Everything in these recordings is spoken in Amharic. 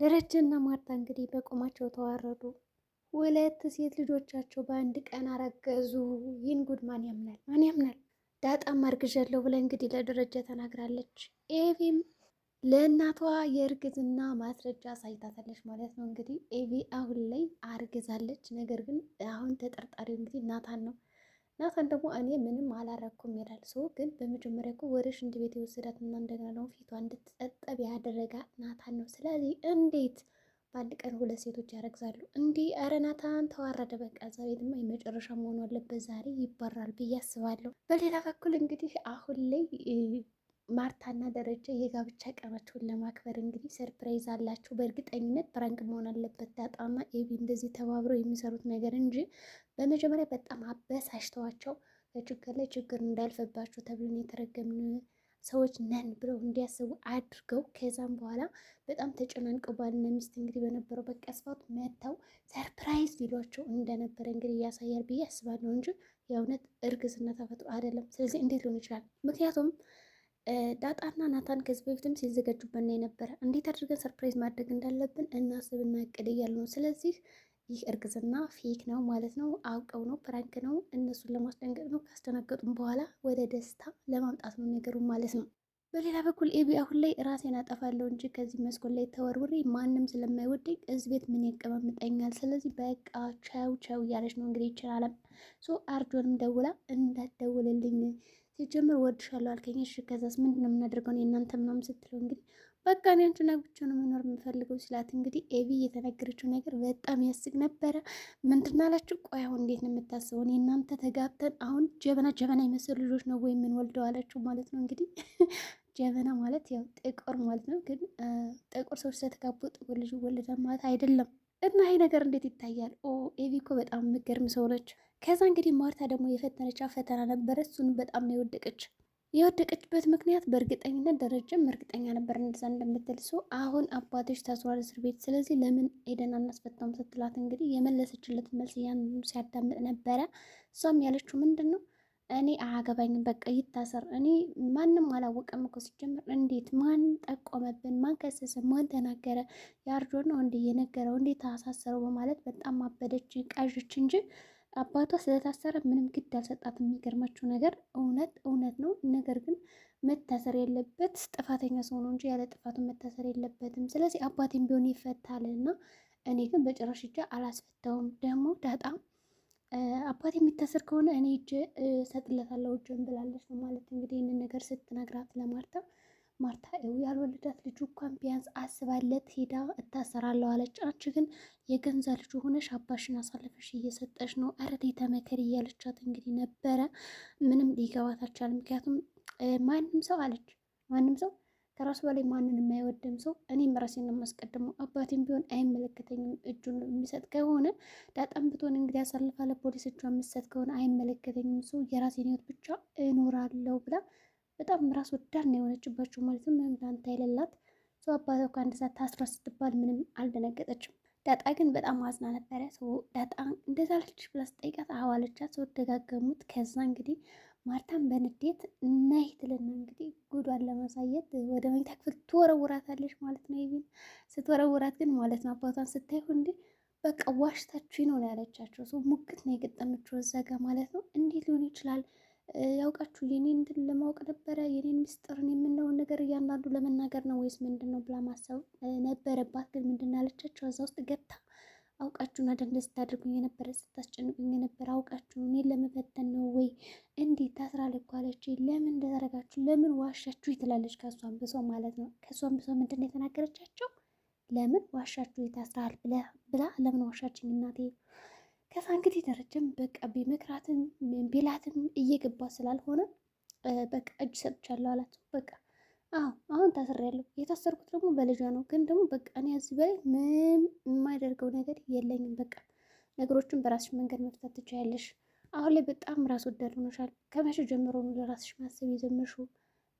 ደረጀና ማርታ እንግዲህ በቁማቸው ተዋረዱ። ሁለት ሴት ልጆቻቸው በአንድ ቀን አረገዙ። ይህን ጉድ ማን ያምናል? ማን ያምናል? ዳጣም አርግዣለሁ ብላ እንግዲህ ለደረጀ ተናግራለች። ኤቪም ለእናቷ የእርግዝና ማስረጃ ሳይታታለች ማለት ነው። እንግዲህ ኤቪ አሁን ላይ አርግዛለች። ነገር ግን አሁን ተጠርጣሪው እንግዲህ ናታን ነው። ናታን ደግሞ እኔ ምንም አላረኩም ይላል። ሰው ግን በመጀመሪያ እኮ ወደ ሽንት ቤት የወሰዳት እና እንደገና ደግሞ ፊቷ እንድትጠጠብ ያደረጋት ናታን ነው። ስለዚህ እንዴት በአንድ ቀን ሁለት ሴቶች ያረግዛሉ? እንዲህ ኧረ ናታን ተዋረደ። በቃ እዛ ቤትማ የመጨረሻ መሆኑ አለበት። ዛሬ ይባራል ብዬ አስባለሁ። በሌላ በኩል እንግዲህ አሁን ላይ ማርታና ደረጃ የጋብቻ ቀናቸውን ለማክበር እንግዲህ ሰርፕራይዝ አላቸው። በእርግጠኝነት ፕራንክ መሆን አለበት። ዳጣና ኤቢ እንደዚህ ተባብረው የሚሰሩት ነገር እንጂ በመጀመሪያ በጣም አበሳጭተዋቸው ከችግር ላይ ችግር እንዳልፈባቸው ተብለን የተረገምን ሰዎች ነን ብለው እንዲያስቡ አድርገው ከዛም በኋላ በጣም ተጨናንቀው ባልና ሚስት እንግዲህ በነበረው በቀስፋት መጥተው ሰርፕራይዝ ሊሏቸው እንደነበረ እንግዲህ ያሳያል ብዬ አስባለሁ እንጂ የእውነት እርግዝና ተፈጥሮ አይደለም። ስለዚህ እንዴት ሊሆን ይችላል? ምክንያቱም ዳጣና ናታን ከዚህ በፊትም ሲዘጋጁበት ነው የነበረ። እንዴት አድርገን ሰርፕራይዝ ማድረግ እንዳለብን እናስብና እቅድ እያሉ ነው። ስለዚህ ይህ እርግዝና ፌክ ነው ማለት ነው። አውቀው ነው፣ ፕራንክ ነው፣ እነሱን ለማስደንገጥ ነው። ካስደነገጡም በኋላ ወደ ደስታ ለማምጣት ነው ነገሩ ማለት ነው። በሌላ በኩል ኤቢ አሁን ላይ ራሴን አጠፋለሁ እንጂ ከዚህ መስኮት ላይ ተወርውሬ ማንም ስለማይወደኝ እዚህ ቤት ምን ያቀማምጠኛል? ስለዚህ በቃ ቻው ቻው እያለች ነው እንግዲህ ይችላለም። አርጆንም ደውላ እንዳትደውልልኝ ሲጀምር ወድሻለሁ አልከኝ። እሺ ከዛስ ምንድን ነው የምናደርገው እናንተ ምናምን ስትለው እንግዲህ በቃ እኔ አንቺን አግብቼ ነው መኖር የምፈልገው ሲላት እንግዲህ ኤቢ የተናገረችው ነገር በጣም ያስቅ ነበረ። ምንድን አላችሁ? ቆይ አሁን እንዴት ነው የምታስበው? እኔ እናንተ ተጋብተን አሁን ጀበና የመሰሉ ልጆች ነው ወይ የምንወልደው አለችው ማለት ነው። እንግዲህ ጀበና ማለት ያው ጥቁር ማለት ነው። ግን ጥቁር ሰዎች ስለተጋቡ ጥቁር ልጅ ይወለዳል ማለት አይደለም። እና ይሄ ነገር እንዴት ይታያል? ኤቪ እኮ በጣም የምትገርም ሰው ነች። ከዛ እንግዲህ ማርታ ደግሞ የፈተነቻ ፈተና ነበረ። እሱን በጣም ነው የወደቀችበት ምክንያት በእርግጠኝነት ደረጀም እርግጠኛ ነበር እንደዛ እንደምትል። ሰው አሁን አባትሽ ታስሯል እስር ቤት፣ ስለዚህ ለምን ሄደን አናስፈታውም ስትላት እንግዲህ የመለሰችለት መልስ ያን ሲያዳምጥ ነበረ። እሷም ያለችው ምንድን ነው እኔ አያገባኝም፣ በቃ ይታሰር። እኔ ማንም አላወቀም እኮ ሲጀምር። እንዴት ማን ጠቆመብን? ማን ከሰሰ? ማን ተናገረ? የአርጆ ነው እንዴ የነገረው? እንዴት ታሳሰረው? በማለት በጣም አበደች፣ ቃዥች እንጂ አባቷ ስለታሰረ ምንም ግድ አልሰጣት። የሚገርማችሁ ነገር እውነት ነው። ነገር ግን መታሰር የለበት ጥፋተኛ ሰው ነው እንጂ ያለ ጥፋቱ መታሰር የለበትም። ስለዚህ አባቴም ቢሆን ይፈታል እና እኔ ግን በጭራሽ እጄ አላስፈታውም። ደግሞ ዳጣ አባቴ የሚታሰር ከሆነ እኔ እጄ እሰጥለታለሁ እጄን ብላለች ነው ማለት እንግዲህ ይህንን ነገር ስትነግራት ለማርታ ማርታ ያልወለዳት ልጁ እንኳን ቢያንስ አስባለት ሄዳ እታሰራለሁ አለች። አንቺ ግን የገንዛ ልጁ ሆነሽ አባሽን አሳልፈሽ እየሰጠሽ ነው፣ አረዴ ተመከሪ እያለቻት እንግዲህ ነበረ። ምንም ሊገባት አልቻለም። ምክንያቱም ማንም ሰው አለች ማንም ሰው ከራሱ በላይ ማንን የማይወድም ሰው እኔም ራሴን ነው የማስቀድመው። አባቴም ቢሆን አይመለከተኝም። እጁን የሚሰጥ ከሆነ ዳጣም ብትሆን እንግዲህ አሳልፋ ለፖሊስ እጇ የምትሰጥ ከሆነ አይመለከተኝም። ሰው የራሴን ህይወት ብቻ እኖራለሁ ብላ በጣም ራስ ወዳድ ነው የሆነችባቸው ማለት ነው። ምንም ዳንታ የሌላት ሰው አባቷ ከአንድ ሰዓት ታስራ ስትባል ምንም አልደነገጠችም። ዳጣ ግን በጣም አዝና ነበረ። ሰው ዳጣ እንደዛ አለችሽ ብላ ስጠይቃት አዋለቻት። ሰው ደጋገሙት። ከዛ እንግዲህ ማርታን በንዴት ነይ ትልና እንግዲህ ጉዷን ለማሳየት ወደ መኝታ ክፍል ትወረውራታለች ማለት ነው። ይቢን ስትወረውራት ግን ማለት ነው አባቷን ስታይሁ እንዲ በቃ ዋሽታችሁ ነው ያለቻቸው። ሰው ሙግት ነው የገጠመችው እዛ ጋ ማለት ነው። እንዴት ሊሆን ይችላል? ያውቃችሁ የኔን እንድን ለማወቅ ነበረ የኔን ምስጢርን የምንለውን ነገር እያንዳንዱ ለመናገር ነው ወይስ ምንድን ነው ብላ ማሰብ ነበረባት። ግን ምንድን አለቻቸው እዛ ውስጥ ገብታ አውቃችሁን አይደል እንደዚህ ስታደርጉኝ የነበረ ስታስጨንቁኝ የነበረ አውቃችሁ እኔን ለመፈተን ነው ወይ? እንዴት ታስራለች እኮ አለች። ለምን እንደተረጋችሁ ለምን ዋሻችሁ ትላለች። ከሷን ብሶ ማለት ነው። ከሷን ብሶ ምንድን ነው የተናገረቻቸው? ለምን ዋሻችሁ ታስራል ብላ ለምን ዋሻችኝ እናቴ? ከዛ እንግዲህ ደረጀም በቃ ቢመክራትም ቢላትም እየገባ ስላልሆነ በቃ እጅ ሰጥቻለሁ አላት። በቃ አሁን ታስሬያለሁ። የታሰርኩት ደግሞ በልጇ ነው። ግን ደግሞ በቃ እኔ እዚህ በላይ ምንም የማያደርገው ነገር የለኝም። በቃ ነገሮችን በራስሽ መንገድ መፍታት ትችያለሽ። አሁን ላይ በጣም ራስ ወዳድ ሆነሻል። ከመቼ ጀምሮ ነው ለራስሽ ማሰብ የጀመርሽው?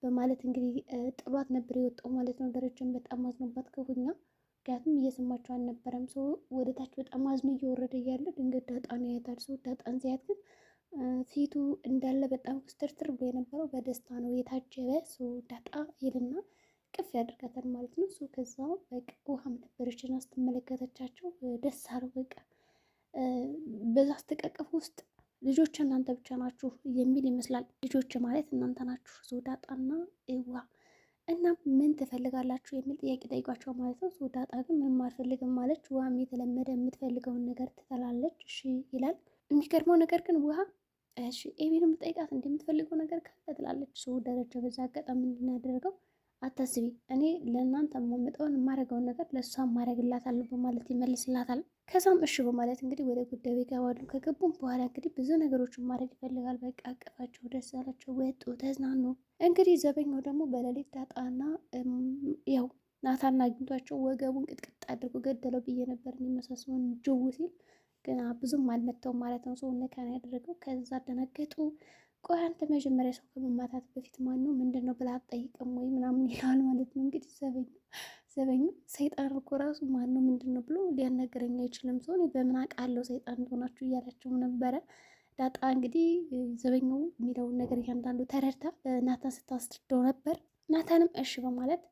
በማለት እንግዲህ ጥሏት ነበር የወጣው ማለት ነው። ደረጀም በጣም አዝኖባት ክፉኛ። ምክንያቱም እየሰማቸው አልነበረም። ሰው ወደ ታች በጣም አዝኖ እየወረደ እያለ ድንገት ዳጣን ያያታል። ሰው ዳጣን ሲያት ግን ፊቱ እንዳለ በጣም ክስተርትር ብሎ የነበረው በደስታ ነው የታጀበ። ሰው ዳጣ ይልና ቅፍ ያደርጋታል ማለት ነው። ሰው ከዛ በቃ ውሃም ነበር ልጆችን ስትመለከተቻቸው ደስ አለው። በቃ በዛ ስትቀቅፍ ውስጥ ልጆች እናንተ ብቻ ናችሁ የሚል ይመስላል። ልጆች ማለት እናንተ ናችሁ ሶዳጣና እዋ እና ምን ትፈልጋላችሁ የሚል ጥያቄ ጠይቋቸው ማለት ነው። ሶዳጣ ግን ምንም አልፈልግም ማለች። ውሃም የተለመደ የምትፈልገውን ነገር ትጠላለች። እሺ ይላል። የሚገርመው ነገር ግን ውሃ እሺ ኤቢን የምጠይቃት እንደምትፈልገው ነገር ካለ ትላለች። ሰው ደረጃ በዛ አጋጣሚ እንድናደርገው አታስቢ፣ እኔ ለእናንተ የማመጣውን የማደርገውን ነገር ለእሷ ማድረግላታለሁ በማለት ይመልስላታል። ከዛም እሺ በማለት እንግዲህ ወደ ጉዳዩ ይገባሉ። ከገቡም በኋላ እንግዲህ ብዙ ነገሮችን ማድረግ ይፈልጋል። በቃ አቀፋቸው፣ ደስ ያላቸው፣ ወጡ፣ ተዝናኑ። እንግዲህ ዘበኛው ደግሞ በሌሊት ዳጣና ያው ናታን አግኝቷቸው ወገቡን ቅጥቅጥ አድርጎ ገደለው ብዬ ነበር የሚመሳሰውን ጅው ሲል ግን ብዙም አልመተውም ማለት ነው። ሰውን ነካ ነው ያደረገው። ከዛ ደነገጡ። ቆይ አንተ መጀመሪያ ሰው ከመማታት በፊት ማን ነው ምንድን ነው ብላ አትጠይቅም ወይ ምናምን ይላል ማለት ነው። እንግዲህ ዘበኛው ሰይጣን እኮ ራሱ ማን ነው ምንድን ነው ብሎ ሊያናገረኝ አይችልም። ሰው በምን አውቃለሁ ሰይጣን እንደሆናችሁ እያላቸው ነበረ። ዳጣ እንግዲህ ዘበኛው የሚለውን ነገር እያንዳንዱ ተረድታ ናታን ስታስረዳው ነበር። ናታንም እሺ በማለት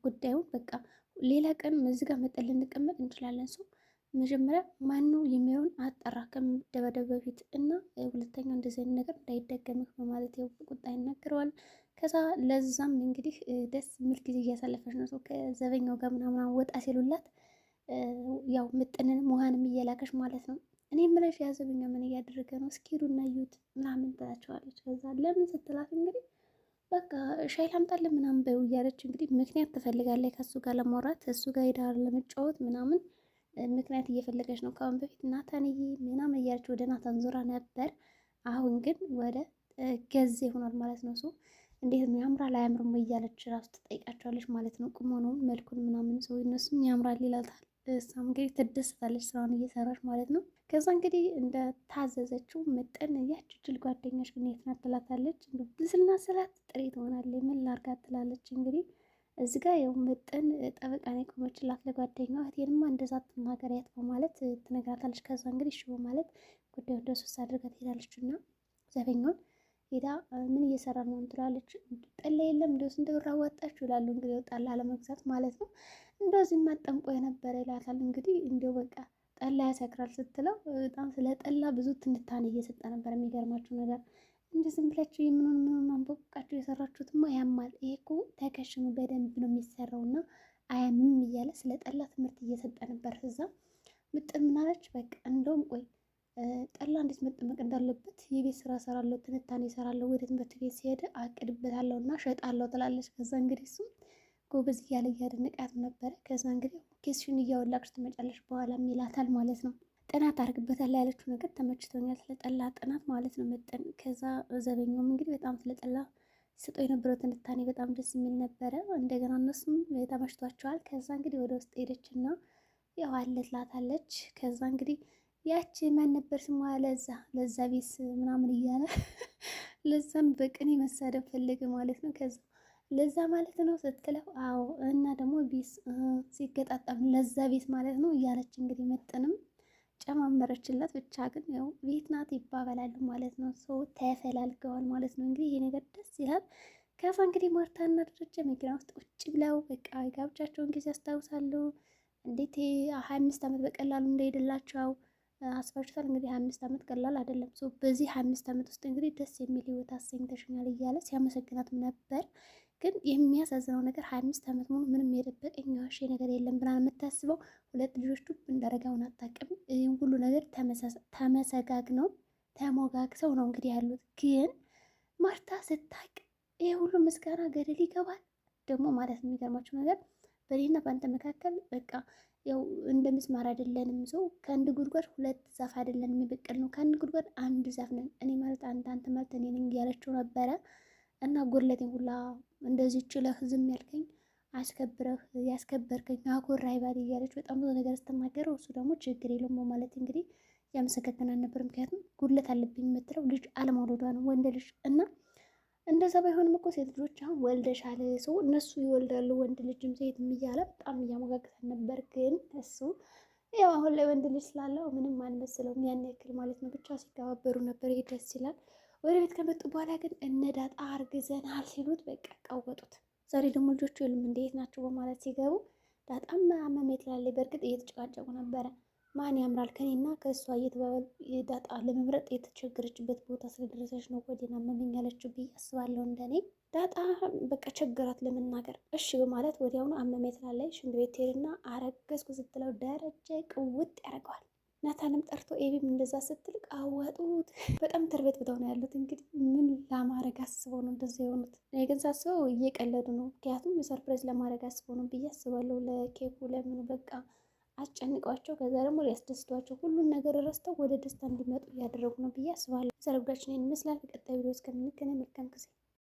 ጉዳዩን በቃ ሌላ ቀን እዚህ ጋር መጠን ልንቀመጥ እንችላለን ሰው መጀመሪያ ማን ነው የሚለውን አጣራ ከመደባደብ በፊት እና ሁለተኛው እንደዚህ አይነት ነገር እንዳይደገምህ በማለት ያው ቁጣ ይናገረዋል። ከዛ ለዛም እንግዲህ ደስ የሚል ጊዜ እያሳለፈች ነው። ሰው ከዘበኛው ጋር ምናምን ወጣ ሲሉላት ያው ምጥንንም ውሃንም እየላከች ማለት ነው። እኔ የምልሽ ያ ዘበኛ ምን እያደረገ ነው? እስኪ ሂዱና እዩት ምናምን ትላቸዋለች። ከዛ ለምን ስትላት እንግዲህ በቃ ሻይ ላምጣልህ ምናምን በይው እያለች እንግዲህ ምክንያት ትፈልጋለች ከእሱ ጋር ለማውራት እሱ ጋር ሄዳ ለመጫወት ምናምን ምክንያት እየፈለገች ነው። ከአሁን በፊት ናታንዬ ምናምን እያለች ወደ ናታን ዞራ ነበር። አሁን ግን ወደ ገዜ ሆኗል ማለት ነው። ሰው እንዴት ነው ያምራል አያምርም እያለች ራሱ ትጠይቃቸዋለች ማለት ነው። ቁመናውን መልኩን ምናምን ሰው እነሱም ያምራል ይላታል። እሷም እንግዲህ ትደስታለች ስራውን እየሰራች ማለት ነው። ከዛ እንግዲህ እንደታዘዘችው መጠን ያች ጅል ጓደኛሽ ግን የት ናት ትላታለች። ብስልና ስላት ጥሬ ትሆናለች ምን ላርጋት ትላለች እንግዲህ እዚህ ጋር ያው መጠን ጠበቃ ነው የቆመችላት ለጓደኛዋ። እህቴንማ እንደዛ ትናገሪያት በማለት ትነግራታለች። ከዛ እንግዲህ እሺ በማለት ጉዳዩ እንደሱስ አድርጋ ትሄዳለች እና ዘበኛውን ሄዳ ምን እየሰራ ነው ትላለች። ጠላ የለም እንደው ስንት ብር አዋጣችሁ ይላሉ። እንግዲህ ጠላ ለመግዛት ማለት ነው። እንደዚህ ማጠምቆ የነበረ ይላታል። እንግዲህ እንደው በቃ ጠላ ያሰክራል ስትለው በጣም ስለ ጠላ ብዙ ትንታኔ እየሰጠ ነበር። የሚገርማችሁ ነገር እንደ ዝም ብላችሁ የምኑን አንበቃችሁ የሰራችሁትማ ያማል። ይሄ እኮ ተከሽኑ በደንብ ነው የሚሰራው እና አያምም እያለ ስለ ጠላ ትምህርት እየሰጠ ነበር። እዛ ምጥን ምናለች በቃ እንደውም ቆይ ጠላ እንዴት መጠመቅ እንዳለበት የቤት ስራ ሰራለሁ፣ ትንታኔ ሰራለሁ፣ ወደ ትምህርት ቤት ሲሄድ አቅድበታለሁ እና ሸጣለሁ ትላለች። ከዛ እንግዲህ እሱም ጎበዝ እያለ እያደነቃት ነበረ። ከዛ እንግዲህ ኬስሽን እያወላቅሽ ትመጫለሽ በኋላ ይላታል ማለት ነው። ጥናት አድርግበታል ያለችው ነገር ተመችቶኛል፣ ስለጠላ ጥናት ማለት ነው መጠን። ከዛ ዘበኛውም እንግዲህ በጣም ስለጠላ ስጦ የነበረው ትንታኔ በጣም ደስ የሚል ነበረ። እንደገና እነሱም ተመችቷቸዋል። ከዛ እንግዲህ ወደ ውስጥ ሄደችና ያው አለትላታለች። ከዛ እንግዲህ ያቺ ማን ነበር ስሟ ለዛ ቤስ ምናምን እያለ ለዛን በቅኔ መሳደብ ፈለገ ማለት ነው። ከዛ ለዛ ማለት ነው ስትለው አዎ እና ደግሞ ቤስ ሲገጣጠም ለዛ ቤት ማለት ነው እያለች እንግዲህ መጠንም ጨማመረችላት። ብቻ ግን ያው ቤት ናት ይባባላሉ ማለት ነው። ሰው ተፈላልገዋል ማለት ነው። እንግዲህ ይሄ ነገር ደስ ይላል። ከዛ እንግዲህ ማርታና ደረጀ መኪና ውስጥ ቁጭ ብለው በቃ የጋብቻቸውን ጊዜ ያስታውሳሉ። እንዴት 25 ዓመት በቀላሉ እንደሄደላቸው አስባችሁታል። እንግዲህ 25 ዓመት ቀላል አይደለም። ሰው በዚህ 25 ዓመት ውስጥ እንግዲህ ደስ የሚል ህይወት አሰኝተሽኛል እያለ ሲያመሰግናትም ነበር። ግን የሚያሳዝነው ነገር 25 ዓመት ሙሉ ምንም የደበቀኝ ዋሽ ነገር የለም ብላ የምታስበው ሁለት ልጆች ዱብ እንዳረጋውን አታውቅም። ይህም ሁሉ ነገር ተመሰጋግነው ተሞጋግሰው ነው እንግዲህ ያሉት። ግን ማርታ ስታቅ ይህ ሁሉ ምስጋና ገደል ይገባል ደግሞ ማለት ነው። የሚገርማቸው ነገር በእኔና በአንተ መካከል በቃ ያው እንደ ምስማር አይደለንም። ሰው ከአንድ ጉድጓድ ሁለት ዛፍ አይደለንም የሚበቅል ነው፣ ከአንድ ጉድጓድ አንድ ዛፍ ነን። እኔ ማለት አንተ ማለት እኔ ነኝ እያለችው ነበረ። እና ጎድለቴን ሁላ እንደዚህ ችለህ ዝም ያልከኝ አስከብረህ ያስከበርከኝ አኮራይ ባል እያለች በጣም ብዙ ነገር ስትናገረው እሱ ደግሞ ችግር የለውም ማለት እንግዲህ ያመሰገናል ነበር። ምክንያቱም ጉድለት አለብኝ የምትለው ልጅ አለመውለዷ ነው፣ ወንድ ልጅ እና እንደዛ ባይሆንም እኮ ሴት ልጆች አሁን ወልደሻል፣ ሰው እነሱ ይወልዳሉ ወንድ ልጅም ሴትም እያለ በጣም እያሞጋገሰን ነበር። ግን እሱ ያው አሁን ላይ ወንድ ልጅ ስላለው ምንም አልመሰለውም ያን ያክል ማለት ነው። ብቻ ሲተባበሩ ነበር። ይሄ ደስ ይላል። ወደ ቤት ከመጡ በኋላ ግን እነዳጣ አርግዘናል ሲሉት በቃ ቀወጡት። ዛሬ ደግሞ ልጆቹ የሉም እንዴት ናቸው በማለት ሲገቡ ዳጣም አመመኝ ትላለች። በእርግጥ እየተጨቃጨቁ ነበረ። ማን ያምራል ከኔና ከእሷ እየተባባሉ ዳጣ ለመምረጥ የተቸገረችበት ቦታ ስለደረሰች ነው ሆዴን አመመኝ ያለችው ብዬ አስባለሁ። እንደኔ ዳጣ በቃ ቸገራት ለመናገር። እሺ በማለት ወዲያውኑ አመመኝ ትላለች። ሽንት ቤት ትሄድና አረገዝኩ ስትለው ደረጀ ቅውጥ ያደርገዋል። ናታንም ጠርቶ ኤቢም እንደዛ ስትል ቃወጡት። በጣም ተርበትብተው ነው ያሉት። እንግዲህ ምን ለማድረግ አስበው ነው እንደዛ የሆኑት? እኔ ግን ሳስበው እየቀለዱ ነው። ምክንያቱም ሰርፕራይዝ ለማድረግ አስበው ነው ብዬ አስባለሁ። ለኬኩ ለምኑ በቃ አስጨንቋቸው ከዛ ደግሞ ሊያስደስቷቸው ሁሉን ነገር ረስተው ወደ ደስታ እንዲመጡ እያደረጉ ነው ብዬ አስባለሁ። ሰርጋችን ይመስላል። በቀጣይ ቪዲዮ እስከምንገናኝ መልካም ጊዜ